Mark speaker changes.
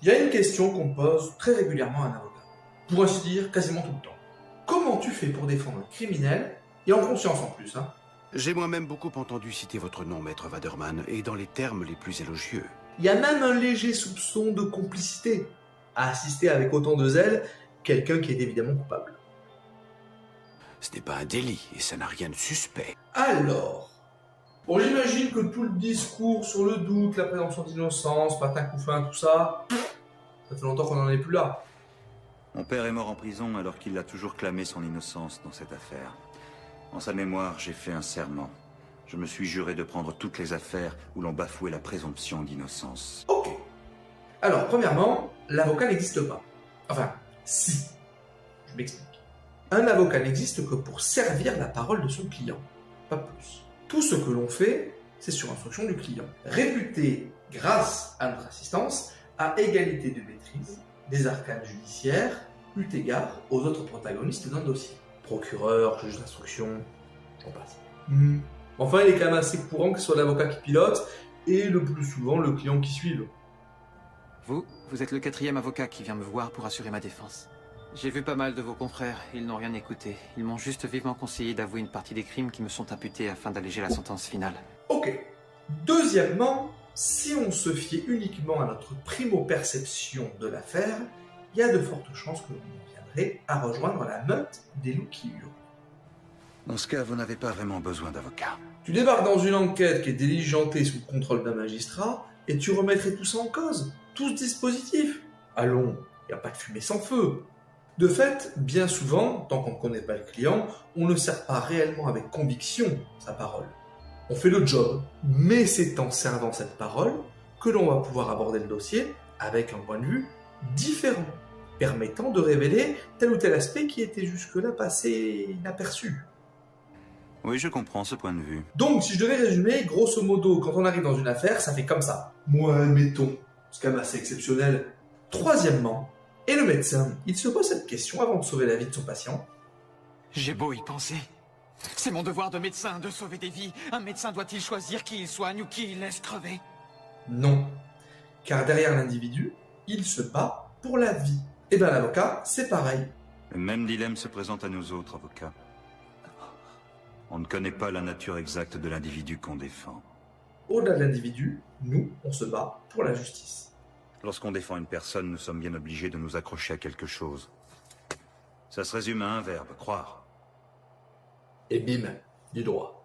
Speaker 1: Il y a une question qu'on pose très régulièrement à un avocat. Pour ainsi dire, quasiment tout le temps. Comment tu fais pour défendre un criminel, et en conscience en plus, hein?
Speaker 2: J'ai moi-même beaucoup entendu citer votre nom, maître Waderman, et dans les termes les plus élogieux.
Speaker 1: Il y a même un léger soupçon de complicité à assister avec autant de zèle quelqu'un qui est évidemment coupable.
Speaker 2: Ce n'est pas un délit, et ça n'a rien de suspect.
Speaker 1: Alors, bon, j'imagine que tout le discours sur le doute, la présomption d'innocence, patin couffin, tout ça, ça fait longtemps qu'on n'en est plus là.
Speaker 3: Mon père est mort en prison alors qu'il a toujours clamé son innocence dans cette affaire. En sa mémoire, j'ai fait un serment. Je me suis juré de prendre toutes les affaires où l'on bafouait la présomption d'innocence.
Speaker 1: Ok. Alors, premièrement, l'avocat n'existe pas. Enfin, si. Je m'explique. Un avocat n'existe que pour servir la parole de son client. Pas plus. Tout ce que l'on fait, c'est sur instruction du client. Réputé, grâce à notre assistance, à égalité de maîtrise, des arcanes judiciaires, eu égard aux autres protagonistes d'un dossier. Procureur, juge d'instruction, j'en passe. Enfin, il est quand même assez courant que ce soit l'avocat qui pilote, et le plus souvent le client qui suive.
Speaker 4: Vous êtes le 4e avocat qui vient me voir pour assurer ma défense. J'ai vu pas mal de vos confrères, ils n'ont rien écouté. Ils m'ont juste vivement conseillé d'avouer une partie des crimes qui me sont imputés afin d'alléger la sentence finale.
Speaker 1: Ok. Deuxièmement, si on se fiait uniquement à notre primo-perception de l'affaire, il y a de fortes chances que l'on viendrait à rejoindre la meute des loups qui hurlent.
Speaker 2: Dans ce cas, vous n'avez pas vraiment besoin d'avocat.
Speaker 1: Tu débarques dans une enquête qui est diligentée sous le contrôle d'un magistrat, et tu remettrais tout ça en cause, tout ce dispositif. Allons, il n'y a pas de fumée sans feu. De fait, bien souvent, tant qu'on ne connaît pas le client, on ne sert pas réellement avec conviction sa parole. On fait le job, mais c'est en servant cette parole que l'on va pouvoir aborder le dossier avec un point de vue différent, permettant de révéler tel ou tel aspect qui était jusque-là passé inaperçu.
Speaker 3: Oui, je comprends ce point de vue.
Speaker 1: Donc, si je devais résumer, grosso modo, quand on arrive dans une affaire, ça fait comme ça. Moi, admettons, c'est quand même assez exceptionnel. Troisièmement, et le médecin, il se pose cette question avant de sauver la vie de son patient.
Speaker 4: J'ai beau y penser. C'est mon devoir de médecin de sauver des vies. Un médecin doit-il choisir qui il soigne ou qui il laisse crever?
Speaker 1: Non, car derrière l'individu, il se bat pour la vie. Et bien l'avocat, c'est pareil.
Speaker 3: Le même dilemme se présente à nous autres avocats. On ne connaît pas la nature exacte de l'individu qu'on défend.
Speaker 1: Au-delà de l'individu, nous, on se bat pour la justice.
Speaker 3: Lorsqu'on défend une personne, nous sommes bien obligés de nous accrocher à quelque chose. Ça se résume à un verbe, croire.
Speaker 1: Et bim, du droit.